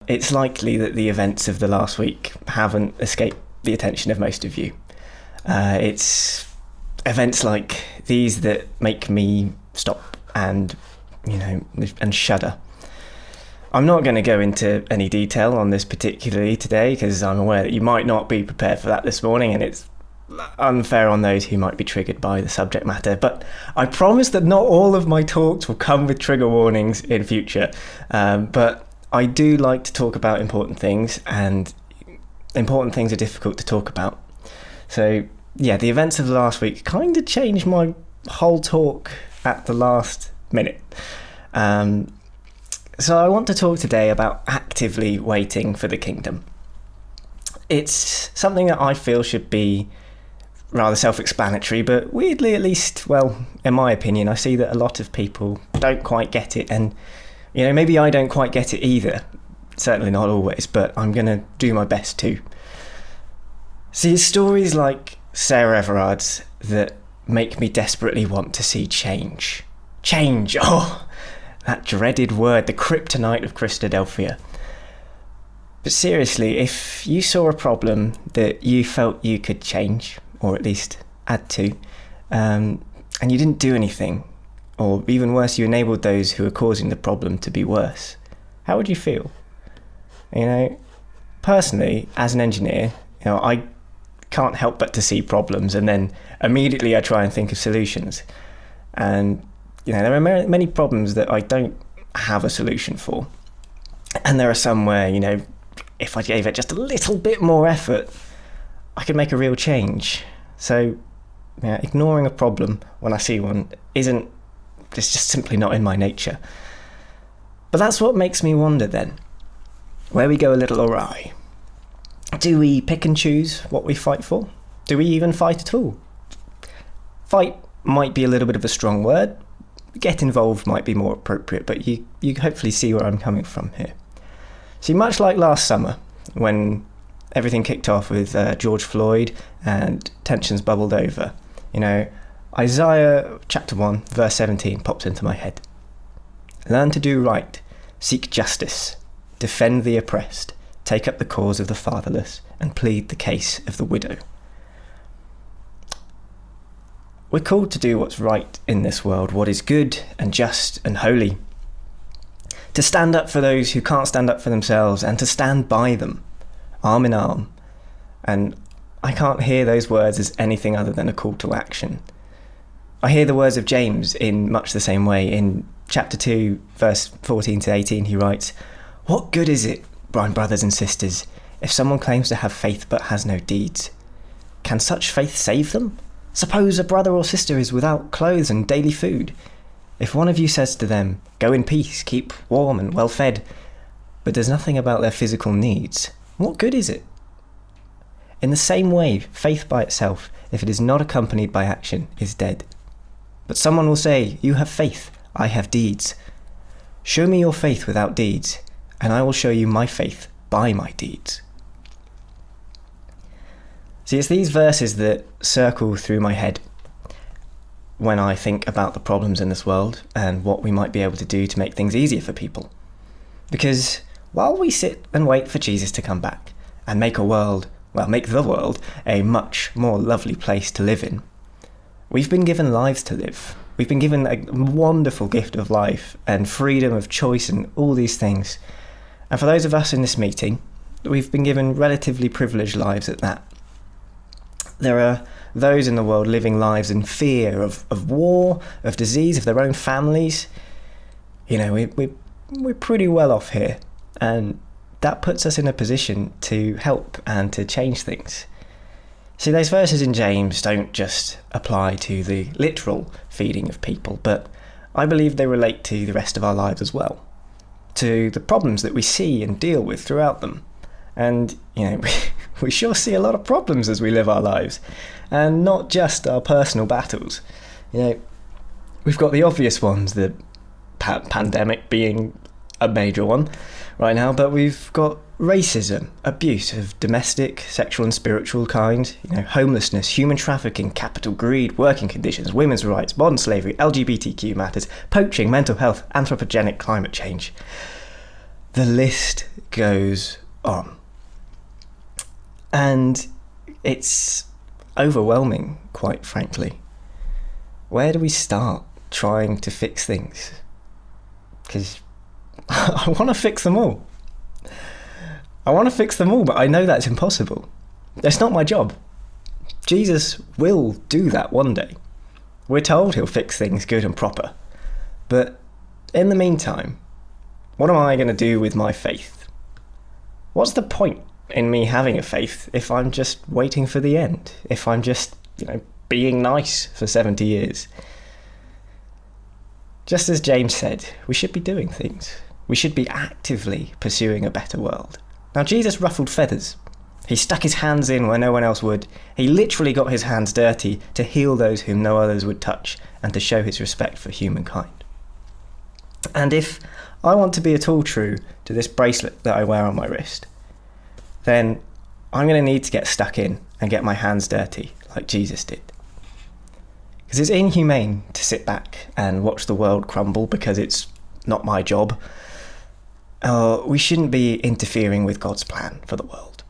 It's likely that the events of the last week haven't escaped the attention of most of you. It's events like these that make me stop and shudder. I'm not going to go into any detail on this particularly today because I'm aware that you might not be prepared for that this morning, and it's unfair on those who might be triggered by the subject matter. But I promise that not all of my talks will come with trigger warnings in future. But I do like to talk about important things, and important things are difficult to talk about. So yeah, the events of the last week kind of changed my whole talk at the last minute. So I want to talk today about actively waiting for the kingdom. It's something that I feel should be rather self-explanatory, but weirdly, at least, well, in my opinion, I see that a lot of people don't quite get it, and maybe I don't quite get it either. Certainly not always, but I'm going to do my best to. See, it's stories like Sarah Everard's that make me desperately want to see change. Change! Oh, that dreaded word, the kryptonite of Christadelphia. But seriously, if you saw a problem that you felt you could change, or at least add to, and you didn't do anything, or even worse, you enabled those who are causing the problem to be worse, how would you feel? Personally, as an engineer, I can't help but to see problems, and then immediately I try and think of solutions. And there are many problems that I don't have a solution for, and there are some where if I gave it just a little bit more effort, I could make a real change. So ignoring a problem when I see one it's just simply not in my nature. But that's what makes me wonder then, where we go a little awry. Do we pick and choose what we fight for? Do we even fight at all? Fight might be a little bit of a strong word. Get involved might be more appropriate, but you hopefully see where I'm coming from here. See, much like last summer, when everything kicked off with George Floyd and tensions bubbled over, Isaiah chapter 1, verse 17 pops into my head. Learn to do right, seek justice, defend the oppressed, take up the cause of the fatherless, and plead the case of the widow. We're called to do what's right in this world, what is good and just and holy. To stand up for those who can't stand up for themselves, and to stand by them, arm in arm. And I can't hear those words as anything other than a call to action. I hear the words of James in much the same way. In chapter 2, verse 14 to 18, he writes, "What good is it, my brothers and sisters, if someone claims to have faith but has no deeds? Can such faith save them? Suppose a brother or sister is without clothes and daily food. If one of you says to them, 'Go in peace, keep warm and well fed,' but does nothing about their physical needs, what good is it? In the same way, faith by itself, if it is not accompanied by action, is dead. But someone will say, 'You have faith, I have deeds.' Show me your faith without deeds, and I will show you my faith by my deeds." See, it's these verses that circle through my head when I think about the problems in this world and what we might be able to do to make things easier for people. Because while we sit and wait for Jesus to come back and make the world a much more lovely place to live in, we've been given lives to live. We've been given a wonderful gift of life and freedom of choice and all these things. And for those of us in this meeting, we've been given relatively privileged lives at that. There are those in the world living lives in fear of war, of disease, of their own families. We're pretty well off here, and that puts us in a position to help and to change things. See, those verses in James don't just apply to the literal feeding of people, but I believe they relate to the rest of our lives as well, to the problems that we see and deal with throughout them. And, we sure see a lot of problems as we live our lives, and not just our personal battles. We've got the obvious ones, the pandemic being a major one right now, but we've got racism, abuse of domestic, sexual and spiritual kind, homelessness, human trafficking, capital greed, working conditions, women's rights, modern slavery, LGBTQ matters, poaching, mental health, anthropogenic climate change. the list goes on. And it's overwhelming, quite frankly. Where do we start trying to fix things? Because I want to fix them all. But I know that's impossible. It's not my job. Jesus will do that one day. We're told he'll fix things good and proper. But in the meantime, what am I going to do with my faith? What's the point in me having a faith if I'm just waiting for the end? If I'm just, being nice for 70 years? Just as James said, we should be doing things. We should be actively pursuing a better world. Now, Jesus ruffled feathers. He stuck his hands in where no one else would. He literally got his hands dirty to heal those whom no others would touch and to show his respect for humankind. And if I want to be at all true to this bracelet that I wear on my wrist, then I'm going to need to get stuck in and get my hands dirty like Jesus did. Because it's inhumane to sit back and watch the world crumble because it's not my job. We shouldn't be interfering with God's plan for the world.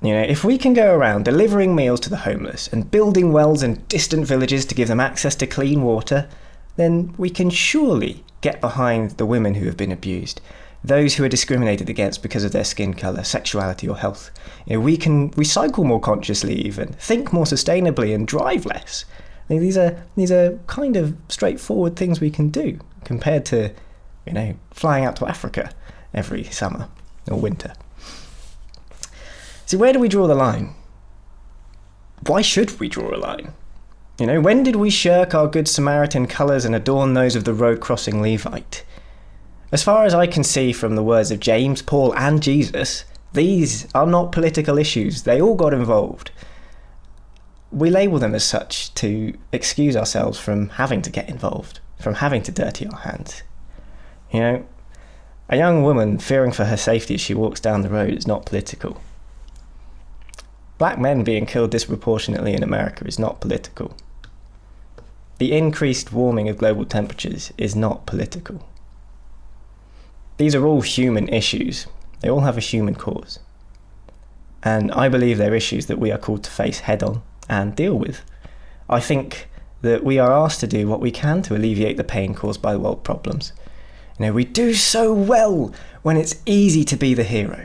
If we can go around delivering meals to the homeless and building wells in distant villages to give them access to clean water, then we can surely get behind the women who have been abused, those who are discriminated against because of their skin colour, sexuality or health. We can recycle more consciously even, think more sustainably and drive less. These are kind of straightforward things we can do compared to, flying out to Africa every summer or winter. So where do we draw the line? Why should we draw a line? When did we shirk our Good Samaritan colours and adorn those of the road-crossing Levite? As far as I can see from the words of James, Paul and Jesus, these are not political issues. They all got involved. We label them as such to excuse ourselves from having to get involved, from having to dirty our hands. A young woman fearing for her safety as she walks down the road is not political. Black men being killed disproportionately in America is not political. The increased warming of global temperatures is not political. These are all human issues. They all have a human cause. And I believe they're issues that we are called to face head on and deal with. I think that we are asked to do what we can to alleviate the pain caused by world problems. We do so well when it's easy to be the hero.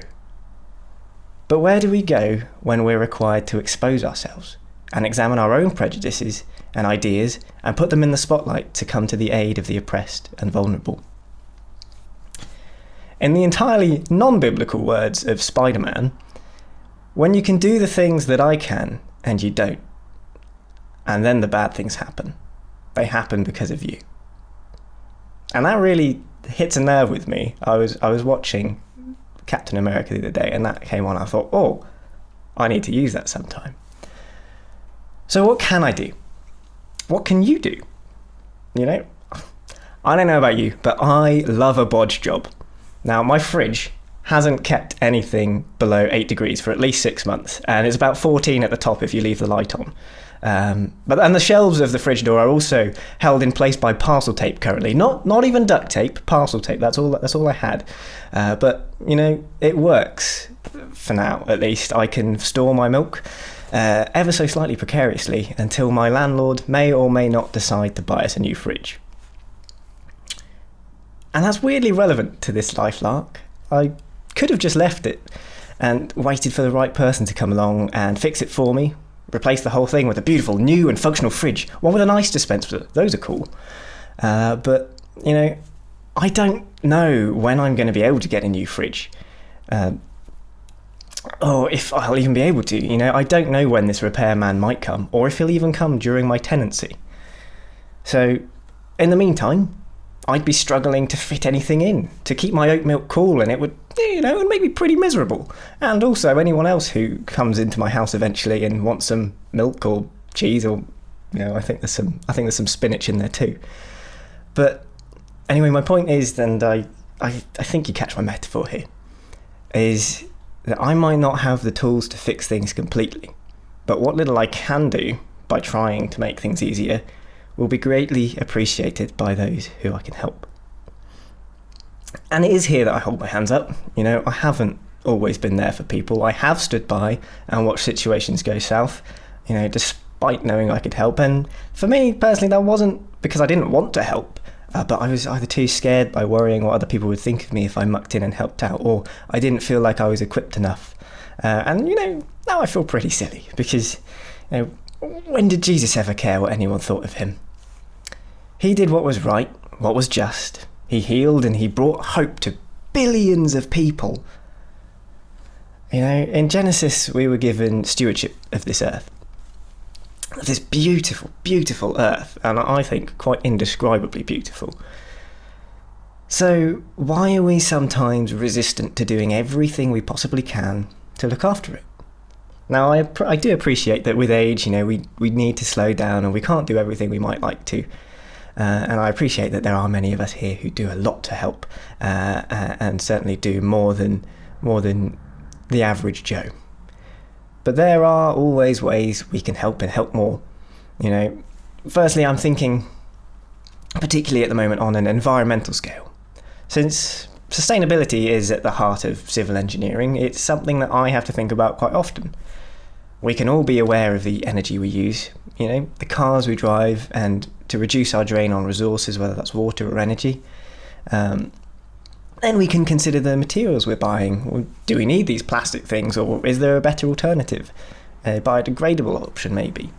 But where do we go when we're required to expose ourselves and examine our own prejudices and ideas and put them in the spotlight to come to the aid of the oppressed and vulnerable? In the entirely non-biblical words of Spider-Man, when you can do the things that I can and you don't, and then the bad things happen, they happen because of you. And that really hits a nerve with me. I was watching Captain America the other day and that came on. I thought, I need to use that sometime. So what can I do? What can you do? I don't know about you, but I love a bodge job. Now, my fridge hasn't kept anything below 8 degrees for at least 6 months, and it's about 14 at the top if you leave the light on. And the shelves of the fridge door are also held in place by parcel tape currently. Not even duct tape, parcel tape. That's all I had. But it works for now. At least I can store my milk ever so slightly precariously until my landlord may or may not decide to buy us a new fridge. And that's weirdly relevant to this life lark. I could have just left it and waited for the right person to come along and fix it for me. Replace the whole thing with a beautiful, new and functional fridge. One with an ice dispenser. Those are cool. But I don't know when I'm going to be able to get a new fridge. Or if I'll even be able to. I don't know when this repairman might come, or if he'll even come during my tenancy. So, in the meantime, I'd be struggling to fit anything in, to keep my oat milk cool, and it would, it would make me pretty miserable. And also anyone else who comes into my house eventually and wants some milk or cheese or, I think there's some spinach in there too. But anyway, my point is, and I think you catch my metaphor here, is that I might not have the tools to fix things completely, but what little I can do by trying to make things easier will be greatly appreciated by those who I can help. And it is here that I hold my hands up. I haven't always been there for people. I have stood by and watched situations go south, despite knowing I could help. And for me personally, that wasn't because I didn't want to help, but I was either too scared by worrying what other people would think of me if I mucked in and helped out, or I didn't feel like I was equipped enough. And now I feel pretty silly, because when did Jesus ever care what anyone thought of him? He did what was right, what was just. He healed and he brought hope to billions of people. In Genesis, we were given stewardship of this earth. This beautiful, beautiful earth, and I think quite indescribably beautiful. So why are we sometimes resistant to doing everything we possibly can to look after it? Now, I do appreciate that with age, we need to slow down and we can't do everything we might like to. And I appreciate that there are many of us here who do a lot to help, and certainly do more than the average Joe. But there are always ways we can help and help more. Firstly, I'm thinking particularly at the moment on an environmental scale. Since sustainability is at the heart of civil engineering, it's something that I have to think about quite often. We can all be aware of the energy we use, the cars we drive, and to reduce our drain on resources, whether that's water or energy. Then we can consider the materials we're buying. Do we need these plastic things, or is there a better alternative? A biodegradable option, maybe.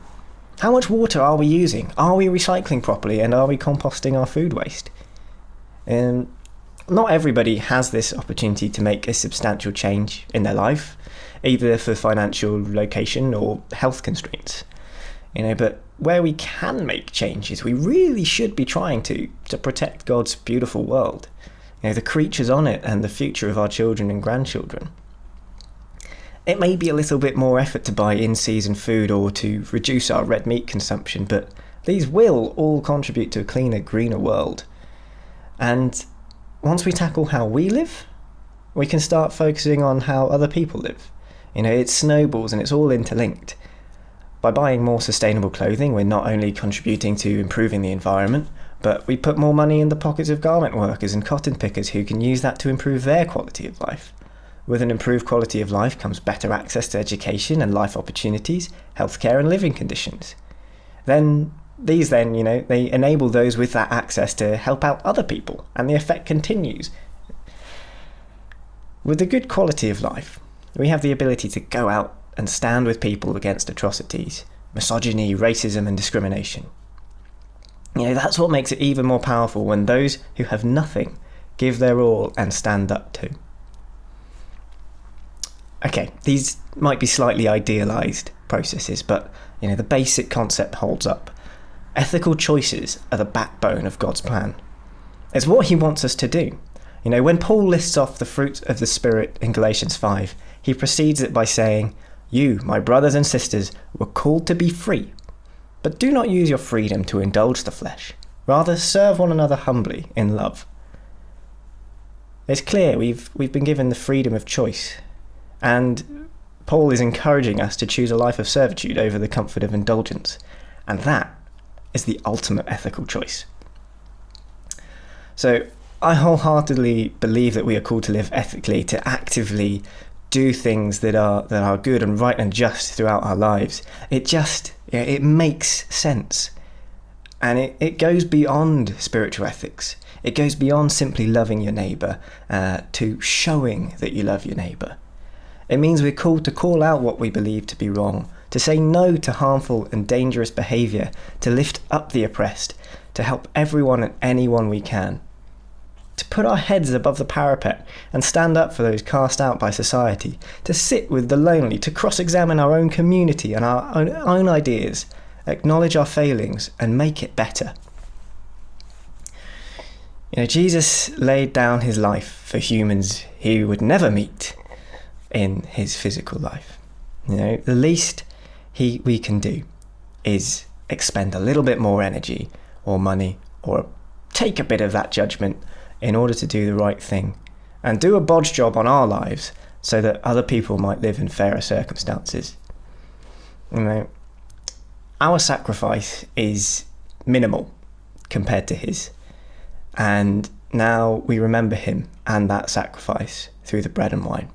How much water are we using? Are we recycling properly, and are we composting our food waste? Not everybody has this opportunity to make a substantial change in their life, either for financial location or health constraints. But where we can make changes, we really should be trying to protect God's beautiful world, the creatures on it and the future of our children and grandchildren. It may be a little bit more effort to buy in-season food or to reduce our red meat consumption, but these will all contribute to a cleaner, greener world. And once we tackle how we live, we can start focusing on how other people live. It snowballs and it's all interlinked. By buying more sustainable clothing, we're not only contributing to improving the environment, but we put more money in the pockets of garment workers and cotton pickers who can use that to improve their quality of life. With an improved quality of life comes better access to education and life opportunities, healthcare and living conditions. These they enable those with that access to help out other people, and the effect continues. With a good quality of life, we have the ability to go out and stand with people against atrocities, misogyny, racism and discrimination. That's what makes it even more powerful when those who have nothing give their all and stand up too. Okay, these might be slightly idealised processes, but the basic concept holds up. Ethical choices are the backbone of God's plan. It's what he wants us to do. When Paul lists off the fruit of the Spirit in Galatians 5, he precedes it by saying, "You, my brothers and sisters, were called to be free, but do not use your freedom to indulge the flesh. Rather, serve one another humbly in love." It's clear we've been given the freedom of choice, and Paul is encouraging us to choose a life of servitude over the comfort of indulgence, and that is the ultimate ethical choice. So I wholeheartedly believe that we are called to live ethically, to actively do things that are good and right and just throughout our lives. It makes sense. And it goes beyond spiritual ethics. It goes beyond simply loving your neighbour to showing that you love your neighbour. It means we're called to call out what we believe to be wrong, to say no to harmful and dangerous behaviour, to lift up the oppressed, to help everyone and anyone we can, to put our heads above the parapet and stand up for those cast out by society, to sit with the lonely, to cross-examine our own community and our own ideas, acknowledge our failings and make it better. Jesus laid down his life for humans he would never meet in his physical life. The least we can do is expend a little bit more energy or money or take a bit of that judgment in order to do the right thing and do a bodge job on our lives so that other people might live in fairer circumstances. Our sacrifice is minimal compared to his, and now we remember him and that sacrifice through the bread and wine.